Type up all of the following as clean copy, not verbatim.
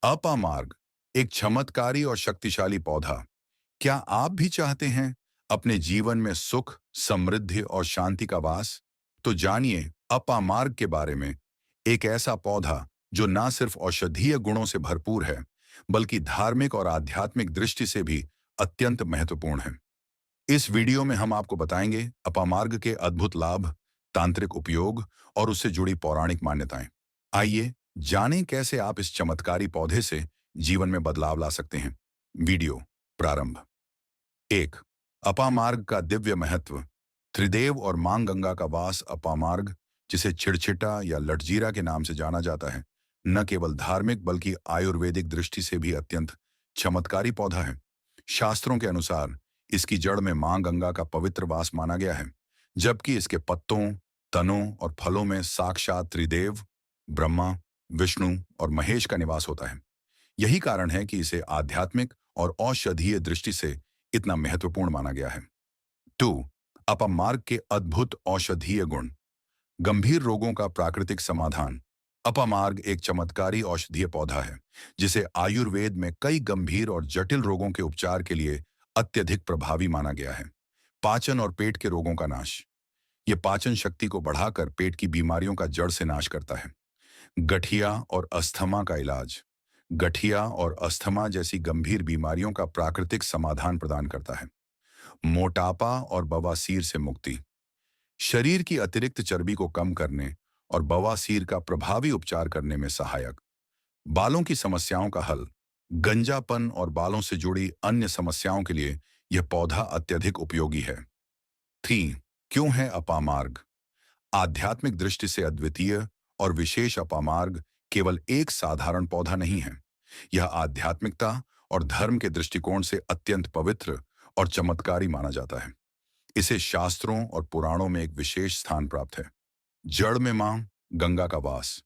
अपामार्ग एक चमत्कारी और शक्तिशाली पौधा। क्या आप भी चाहते हैं अपने जीवन में सुख, समृद्धि और शांति का वास? तो जानिए अपामार्ग के बारे में। एक ऐसा पौधा जो ना सिर्फ औषधीय गुणों से भरपूर है, बल्कि धार्मिक और आध्यात्मिक दृष्टि से भी अत्यंत महत्वपूर्ण है। इस वीडियो में हम आपको बताएंगे अपामार्ग के अद्भुत लाभ, तांत्रिक उपयोग और उससे जुड़ी पौराणिक मान्यताएं। आइए जानें कैसे आप इस चमत्कारी पौधे से जीवन में बदलाव ला सकते हैं। वीडियो प्रारंभ। एक, अपामार्ग का दिव्य महत्व। त्रिदेव और मां गंगा का वास अपामार्ग, जिसे चिड़चिटा या लटजीरा के नाम से जाना जाता है, न केवल धार्मिक बल्कि आयुर्वेदिक दृष्टि से भी अत्यंत चमत्कारी पौधा है। शास्त्रों के अनुसार इसकी जड़ में मां गंगा का पवित्र वास माना गया है, जबकि इसके पत्तों, तनों और फलों में साक्षात त्रिदेव, ब्रह्मा, विष्णु और महेश का निवास होता है। यही कारण है कि इसे आध्यात्मिक और औषधीय दृष्टि से इतना महत्वपूर्ण माना गया है। 2, अपामार्ग के अद्भुत औषधीय गुण। गंभीर रोगों का प्राकृतिक समाधान। अपामार्ग एक चमत्कारी औषधीय पौधा है, जिसे आयुर्वेद में कई गंभीर और जटिल रोगों के उपचार के लिए अत्यधिक प्रभावी माना गया है। पाचन और पेट के रोगों का नाश। ये पाचन शक्ति को बढ़ाकर पेट की बीमारियों का जड़ से नाश करता है। गठिया और अस्थमा का इलाज। गठिया और अस्थमा जैसी गंभीर बीमारियों का प्राकृतिक समाधान प्रदान करता है। मोटापा और बवासीर से मुक्ति। शरीर की अतिरिक्त चर्बी को कम करने और बवासीर का प्रभावी उपचार करने में सहायक। बालों की समस्याओं का हल। गंजापन और बालों से जुड़ी अन्य समस्याओं के लिए यह पौधा अत्यधिक उपयोगी है। 3, क्यों है अपामार्ग? आध्यात्मिक दृष्टि से अद्वितीय और विशेष अपामार्ग केवल एक साधारण पौधा नहीं है। यह आध्यात्मिकता और धर्म के दृष्टिकोण से अत्यंत पवित्र और चमत्कारी माना जाता है। इसे शास्त्रों और पुराणों में एक विशेष स्थान प्राप्त है। जड़ में मां गंगा का वास।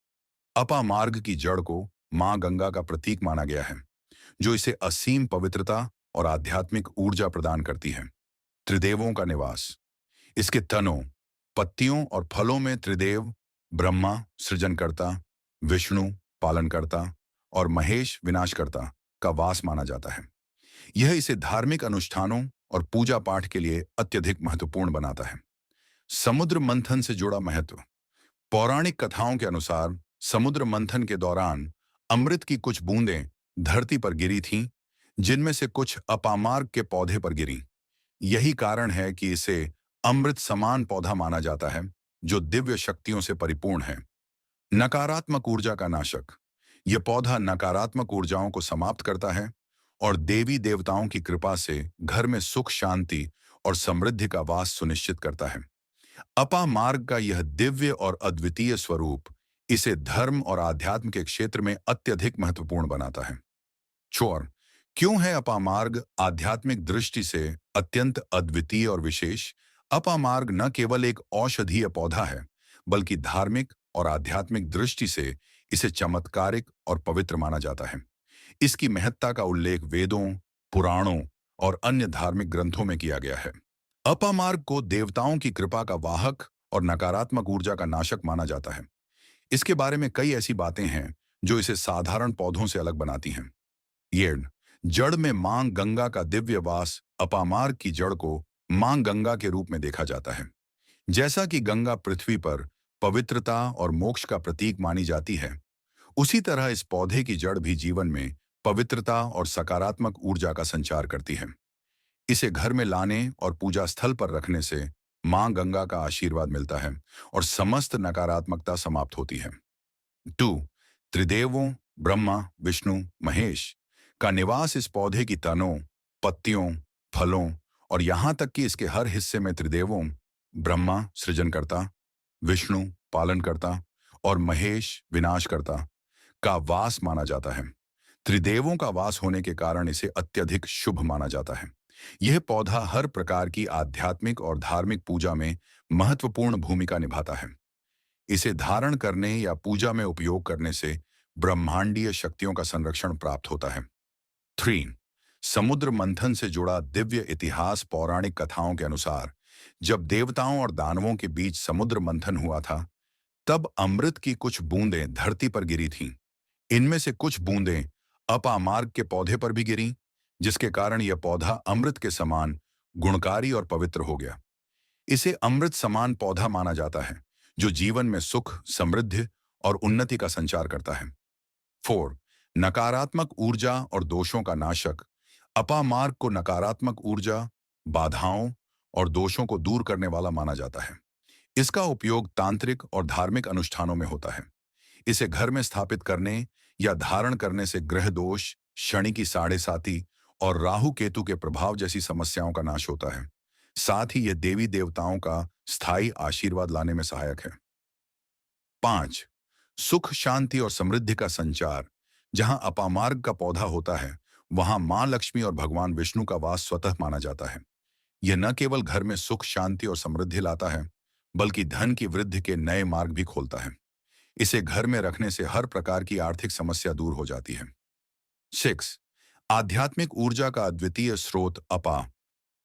अपामार्ग की जड़ को मां गंगा का प्रतीक माना गया है, जो इसे असीम पवित्रता और आध्यात्मिक ऊर्जा प्रदान करती है। त्रिदेवों का निवास। इसके तनों, पत्तियों और फलों में त्रिदेव, ब्रह्मा सृजनकर्ता, विष्णु पालनकर्ता और महेश विनाशकर्ता का वास माना जाता है। यह इसे धार्मिक अनुष्ठानों और पूजा पाठ के लिए अत्यधिक महत्वपूर्ण बनाता है। समुद्र मंथन से जुड़ा महत्व। पौराणिक कथाओं के अनुसार समुद्र मंथन के दौरान अमृत की कुछ बूंदें धरती पर गिरी थीं, जिनमें से कुछ अपामार्ग के पौधे पर गिरीं। यही कारण है कि इसे अमृत समान पौधा माना जाता है, जो दिव्य शक्तियों से परिपूर्ण है। नकारात्मक ऊर्जा का नाशक। यह पौधा नकारात्मक ऊर्जाओं को समाप्त करता है और देवी देवताओं की कृपा से घर में सुख, शांति और समृद्धि का वास सुनिश्चित करता है। अपामार्ग का यह दिव्य और अद्वितीय स्वरूप इसे धर्म और आध्यात्म के क्षेत्र में अत्यधिक महत्वपूर्ण बनाता है। 4, क्यों है अपामार्ग आध्यात्मिक दृष्टि से अत्यंत अद्वितीय और विशेष? अपामार्ग न केवल एक औषधीय पौधा है, बल्कि धार्मिक और आध्यात्मिक दृष्टि से इसे चमत्कारिक और पवित्र माना जाता है। इसकी महत्ता का उल्लेख वेदों, पुराणों और अन्य धार्मिक ग्रंथों में किया गया है। अपामार्ग को देवताओं की कृपा का वाहक और नकारात्मक ऊर्जा का नाशक माना जाता है। इसके बारे में कई ऐसी बातें हैं जो इसे साधारण पौधों से अलग बनाती हैं। ये जड़ में मां गंगा का दिव्य वास। अपामार्ग की जड़ को मां गंगा के रूप में देखा जाता है। जैसा कि गंगा पृथ्वी पर पवित्रता और मोक्ष का प्रतीक मानी जाती है, उसी तरह इस पौधे की जड़ भी जीवन में पवित्रता और सकारात्मक ऊर्जा का संचार करती है। इसे घर में लाने और पूजा स्थल पर रखने से मां गंगा का आशीर्वाद मिलता है और समस्त नकारात्मकता समाप्त होती है। 2, त्रिदेवों ब्रह्मा, विष्णु, महेश का निवास। इस पौधे की तनों, पत्तियों, फलों और यहाँ तक कि इसके हर हिस्से में त्रिदेवों, ब्रह्मा सृजनकर्ता, विष्णु पालनकर्ता और महेश विनाशकर्ता का वास माना जाता है। त्रिदेवों का वास होने के कारण इसे अत्यधिक शुभ माना जाता है। यह पौधा हर प्रकार की आध्यात्मिक और धार्मिक पूजा में महत्वपूर्ण भूमिका निभाता है। इसे धारण करने या पूजा में उपयोग करने से ब्रह्मांडीय शक्तियों का संरक्षण प्राप्त होता है। 3, समुद्र मंथन से जुड़ा दिव्य इतिहास। पौराणिक कथाओं के अनुसार जब देवताओं और दानवों के बीच समुद्र मंथन हुआ था, तब अमृत की कुछ बूंदें धरती पर गिरी थीं। इनमें से कुछ बूंदें अपामार्ग के पौधे पर भी गिरी, जिसके कारण यह पौधा अमृत के समान गुणकारी और पवित्र हो गया। इसे अमृत समान पौधा माना जाता है, जो जीवन में सुख, समृद्धि और उन्नति का संचार करता है। 4. नकारात्मक ऊर्जा और दोषों का नाशक। अपामार्ग को नकारात्मक ऊर्जा, बाधाओं और दोषों को दूर करने वाला माना जाता है। इसका उपयोग तांत्रिक और धार्मिक अनुष्ठानों में होता है। इसे घर में स्थापित करने या धारण करने से ग्रह दोष, शनि की साढ़े साती और राहु केतु के प्रभाव जैसी समस्याओं का नाश होता है। साथ ही यह देवी देवताओं का स्थायी आशीर्वाद लाने में सहायक है। 5. सुख, शांति और समृद्धि का संचार। जहां अपामार्ग का पौधा होता है, वहां मां लक्ष्मी और भगवान विष्णु का वास स्वतः माना जाता है। यह न केवल घर में सुख, शांति और समृद्धि लाता है, बल्कि धन की वृद्धि के नए मार्ग भी खोलता है। इसे घर में रखने से हर प्रकार की आर्थिक समस्या दूर हो जाती है। 6. आध्यात्मिक ऊर्जा का अद्वितीय स्रोत। अपा